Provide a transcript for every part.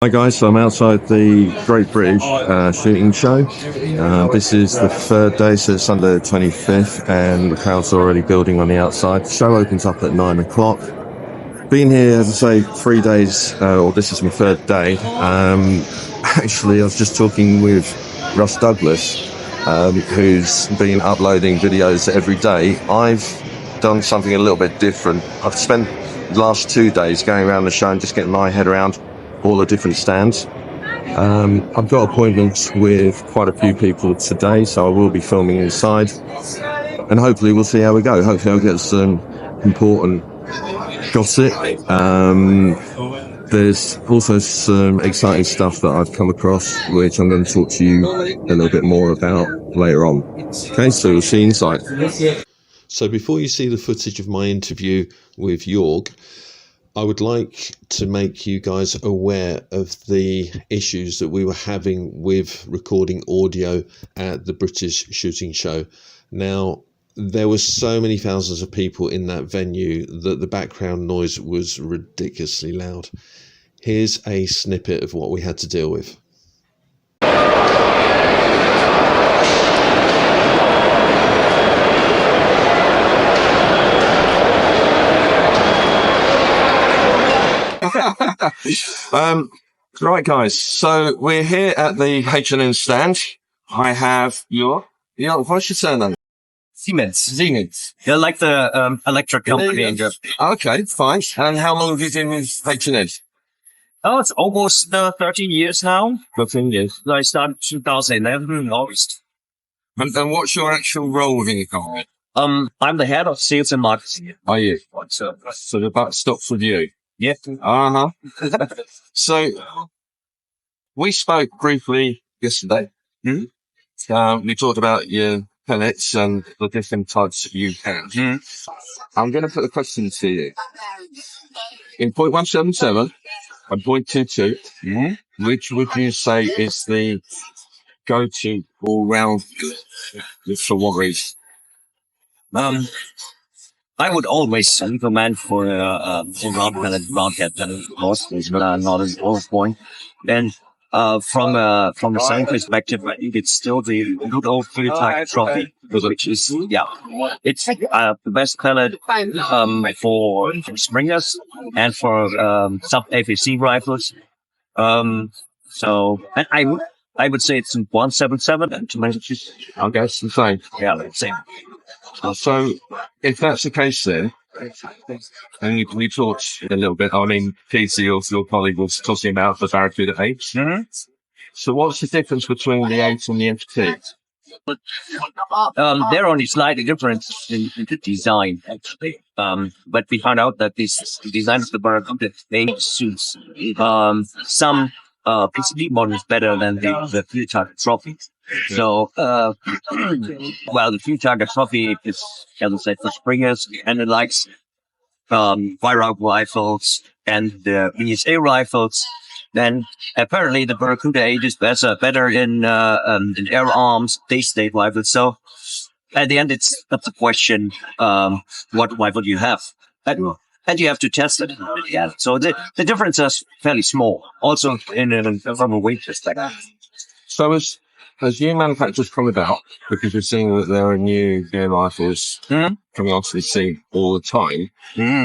Hi guys, so I'm outside the Great British Shooting Show. This is the third day, so it's Sunday the 25th, and the crowd's already building on the outside. The show opens up at 9 o'clock. Been here, as I say, 3 days, or this is my third day. Actually, I was just talking with Russ Douglas, who's been uploading videos every day. I've done something a little bit different. I've spent the last 2 days going around the show and just getting my head around all the different stands. I've got appointments with quite a few people today, so I will be filming inside, and hopefully we'll see how we go. Hopefully I'll get some important gossip. There's also some exciting stuff that I've come across, which I'm going to talk to you a little bit more about later on. Okay, so we'll see you inside. So before you see the footage of my interview with Jorg, I would like to make you guys aware of the issues that we were having with recording audio at the British Shooting Show. Now, there were so many thousands of people in that venue that the background noise was ridiculously loud. Here's a snippet of what we had to deal with. Right guys, so we're here at the H&N stand. I have what's your surname? Siemens. They're like the electric company in Germany. Okay, fine. And how long have you been with H&N? Oh, it's almost 13 years now. 13 years. I started 2011 in August. And what's your actual role within the company? I'm the head of sales and marketing. Are you? So the buck stops with you? Yeah. Uh-huh. So, we spoke briefly yesterday. We talked about your pellets and the different types you have. I'm going to put a question to you. In point 177 and point 22, which would you say is the go-to all-round for what reason? I would always recommend for a round pellet, round head pellet, of course, is not a low point. Then, from a selling perspective, I think it's still the good old three-type trophy, which is, it's the best pellet for springers and for sub-APC rifles. So, and I would say it's 177 and to make it. I guess the same. Yeah, same. So, if that's the case then, and you talked a little bit, I mean, PC, your colleague, was talking about the Barracuda 8. So what's the difference between the 8 and the FT? They're only slightly different in the design, actually. But we found out that this design of the Barracuda 8 suits some PCB models better than the three-target trophy. So, well, the three-target trophy is, as I said, for springers, and it likes weihrauch rifles and the VSA rifles. Then apparently the Barracuda 8 is better in air arms, daystate rifles. So at the end, that's a question what rifle you have. And you have to test it. Yeah. So the difference is fairly small, also from a weight perspective. So as new manufacturers come about, because we're seeing that there are new air rifles coming onto the scene all the time,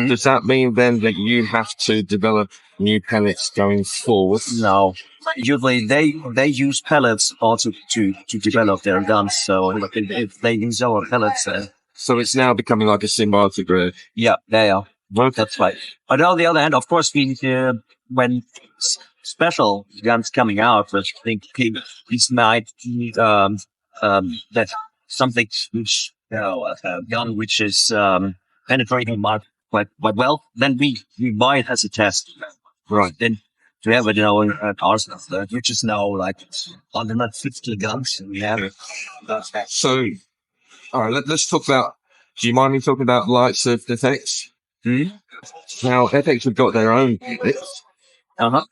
does that mean then that you have to develop new pellets going forward? No. Usually they use pellets also to develop their guns. So if they use our pellets, so it's now becoming like a symbiotic grid. Yeah, they are. That's right. But on the other hand, of course, when special guns coming out, which I think these might need that something which a gun which is penetrating mark quite well, then we buy it as a test. Right. Then to have it in our arsenal, which is now like 150 guns we have. So, all right, let's talk about. Do you mind me talking about lights of FX? Now, FX have got their own bits. But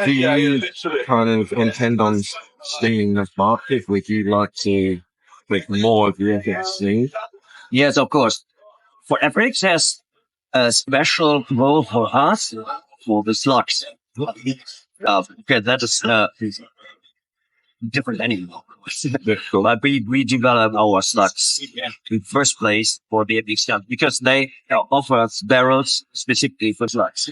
do you kind of intend on staying in the market? Would you like to make more of the FX? Yes, of course. For FX has a special role for us for the slugs. Okay, that is different anymore. But we develop our slugs in first place for the extent because they offer barrels specifically for slugs.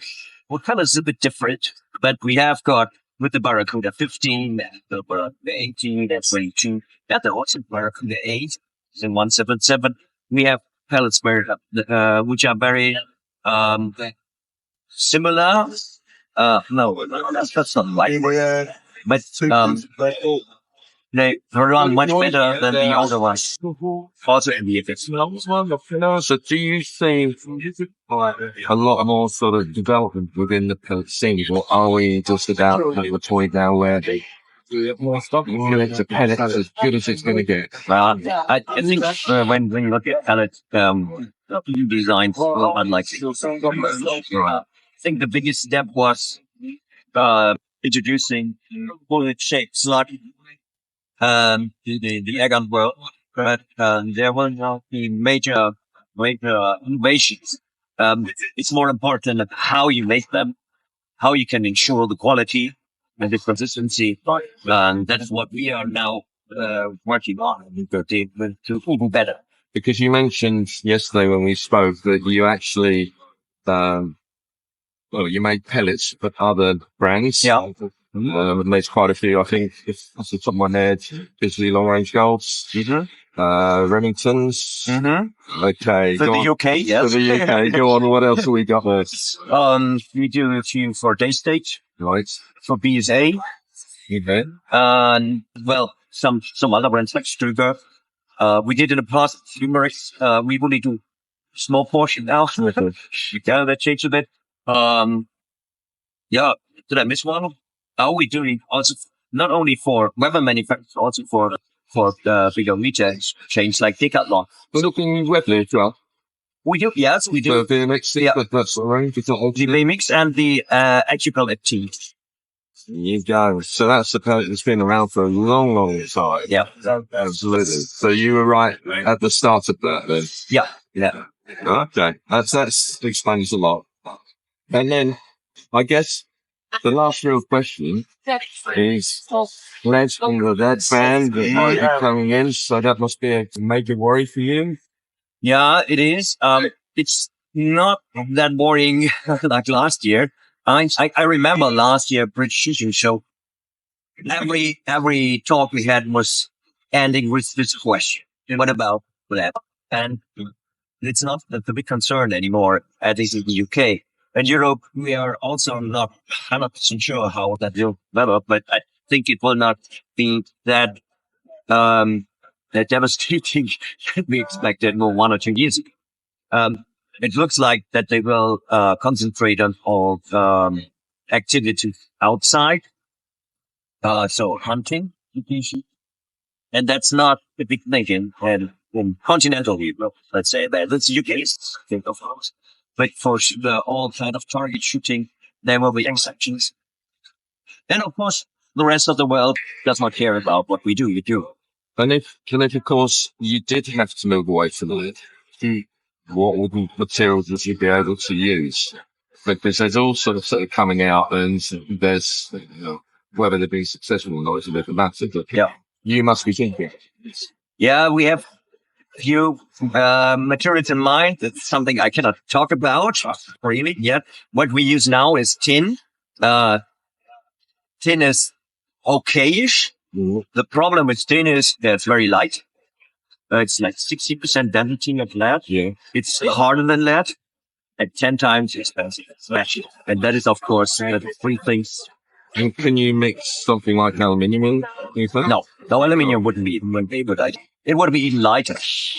What color is a bit different, but we have got with the Barracuda 15, the Barracuda 18, and 22, and the also Barracuda 8 and 177. We have pellets which are very similar. No, that's not right. But they run much better than the older ones. Also in the effects. So do you think a lot more sort of development within the pellet scene, or are we just about at the point now where they it's a pellet as good as it's going to get? I think when you look at pellet designs, unlike I think the biggest step was introducing bullet-shaped slot the Airgun world, but there will not be major innovations. It's more important how you make them, how you can ensure the quality and the consistency, and that's what we are now working on to even better. Because you mentioned yesterday when we spoke that you actually, you made pellets for other brands. Yeah. There's quite a few, I think, if that's the top of my head, Bisley long range golds, Remingtons. Okay. For the UK, yes. For the UK, go on, what else have we got there? We do a few for daystate. Right. For BSA. Okay. And, well, some other brands like Struger. We did in the past, numerous, we only do small portion now. Yeah, that changed a bit. Yeah, did I miss one? Are we doing also not only for weapon manufacturers, also for bigger retail chains like Decathlon? We're looking weapon as well. We do, yes, we do. The VMX, Yeah. That's the range. It's not The VMix and the H&N Pellets. You go. So that's the pellet that's been around for a long, long time. Yeah. Absolutely. So you were right at the start of that then. Yeah. Yeah. Okay. That explains a lot. And then I guess the last real question is Les from the Dead band that might be coming in, so that must be a major worry for you. Yeah, it is. It's not that boring like last year. I remember last year British Shooting Show. Every talk we had was ending with this question: what about that? And it's not the big concern anymore, at least in the UK. In Europe, we are also not 100% sure how that will develop, but I think it will not be that devastating that we expected more 1 or 2 years ago. It looks like that they will concentrate on all activities outside, so hunting, and that's not the big thing in continental Europe. Let's say that that's UK. Think of those. But for all kind of target shooting, there will be exceptions. And of course, the rest of the world does not care about what we do. You do. And if of course you did have to move away from it, what would materials would you be able to use? Because there's all sort of coming out, and there's whether they be successful or not is a different matter. But yeah, you must be thinking. Yeah, we have few materials in mind. That's something I cannot talk about really yet. What we use now is tin. Tin is okayish. The problem with tin is that it's very light. It's like 60% density of lead. Yeah. It's harder than lead and 10 times expensive. And that is, of course, the three things. And can you mix something like aluminium in? No, aluminium wouldn't be a good idea. It would be even lighter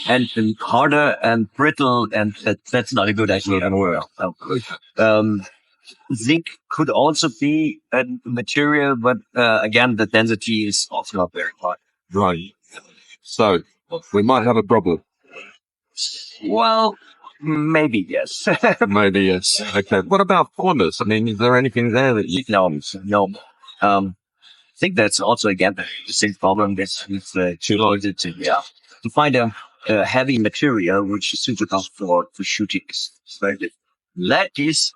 and harder and brittle, and that's not a good idea anywhere. Zinc could also be a material, but again, the density is also not very high. Right. So we might have a problem. Well, maybe yes. Maybe yes. Okay. What about polymers? I mean, is there anything there that you? No. I think that's also again the same problem with too large to find a heavy material which is suitable for shooting. Lead is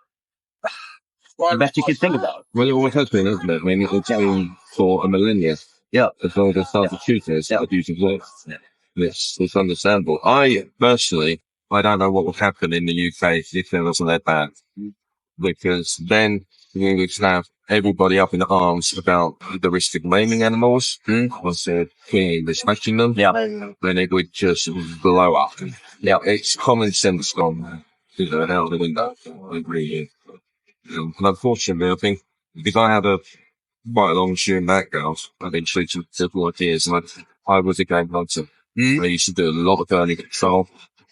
the best you can think about. Well, it always has been, hasn't it? I mean, it's been for a millennia. Yeah. As long as they started shooting it, started using words. It's understandable. I don't know what would happen in the UK if there was a lead ban. Because then you would have everybody up in arms about the risk of maiming animals, because they're clearly smashing them. Yeah. Then it would just blow up. Yeah. It's common sense gone, out the window. It really is. And unfortunately, I think, because I had quite a long shooting background, I've been shooting for 4 years, and I was a game hunter. I used to do a lot of burning control.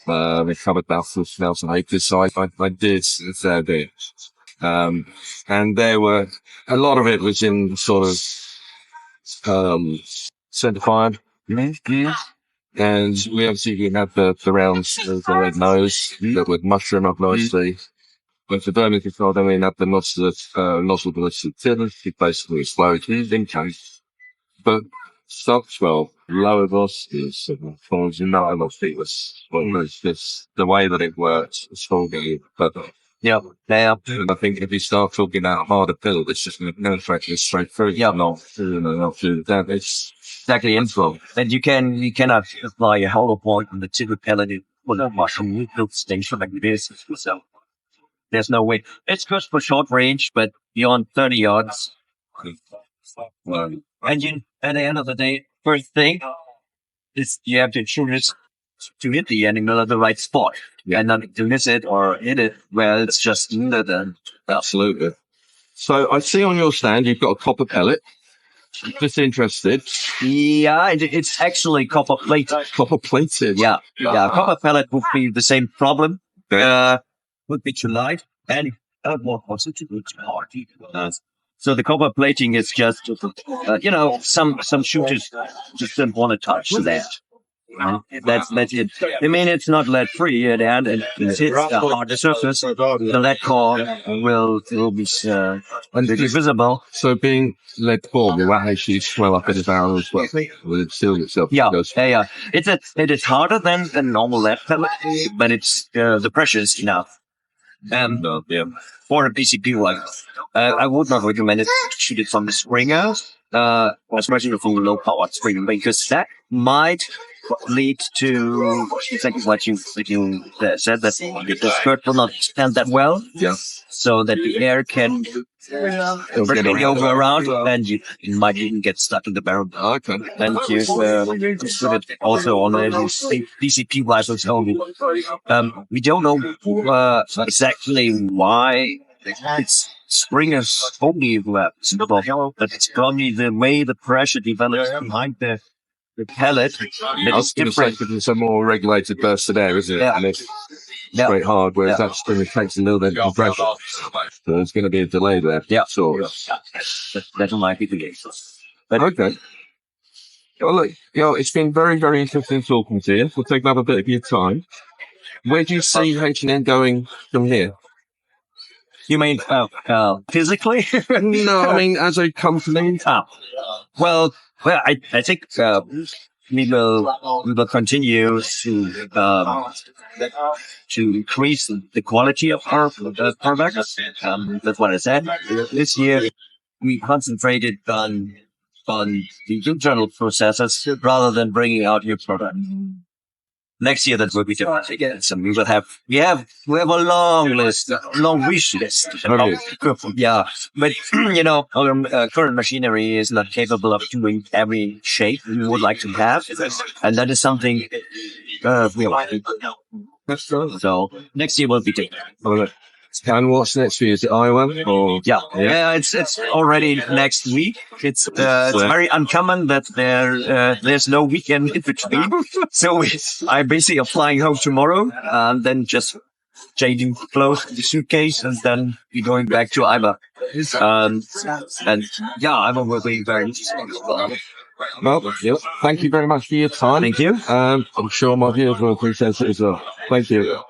We covered about 4,000 acres, so I did a fair bit. And there were, a lot of it was in sort of, centre fired. And we obviously had the rounds of the red nose that would mushroom up nicely. With the burning control, then we had the nozzle ballistic tin, it basically explodes in case. But Stockspell, lower velocities, as you know, it was just the way that it works, it's all good. But Yeah. Yeah. I think if you start talking about harder build, it's just going to penetrate it straight through. Yeah. Not through that. It's Exactly. And you cannot apply a hollow point on the tip of pellet with a mushroom built station like this. So there's no way. It's good for short range, but beyond 30 yards. And at the end of the day, first thing is you have to shoot it to hit the animal at the right spot. And not to miss it or hit it where it's just under the. absolutely. So I see on your stand you've got a copper pellet. Just interested. Yeah, it's actually copper plate. Copper plated. Yeah. Copper pellet would be the same problem. Would be too light and more positive to party. So the copper plating is just, some shooters just don't want to touch that. That's it. I mean, it's not lead free at the end. It hits the hard surface. The lead core will be visible. So being lead core, will that actually swell up in the barrel as well? Will it seal itself? Yeah. It is harder than normal lead pellet, but it's the pressure is enough. And for a PCP like I would not recommend it to shoot it from the Springer, especially from the low powered Springer, because that might lead to exactly what you said, that the skirt will not stand that well. Yeah. So that the air can over around, and you might even get stuck in the barrel. Okay. And you put it also on a DCP rifles only. We don't know exactly why it's Springer's only suitable, but it's probably the way the pressure develops behind the pellet. I was going to say, because it's a more regulated burst of air, isn't it? Yeah. And it's straight hard, whereas that Springer takes a little bit of pressure. So there's going to be a delay there. Yeah. Sure. That might be the case. But okay. Well, look, it's been very, very interesting talking to you. We'll take another bit of your time. Where do you see H&N going from here? You mean physically? No, I mean as a company. Well, I think we will continue to increase the quality of our products. That's what I said. This year we concentrated on the internal processes rather than bringing out new products. Next year that will be different again. So we have a long wish list. Yeah, but our current machinery is not capable of doing every shape we would like to have, and that is something we like. So next year will be different. And what's next for you? Is it Iowa? Or? Yeah. It's already next week. It's very uncommon that there's no weekend in between. So I'm basically flying home tomorrow and then just changing clothes, the suitcase, and then we're going back to Iowa. And Iowa will be very interesting as well. Well, thank you very much for your time. Thank you. I'm sure my viewers will appreciate it as well. Thank you.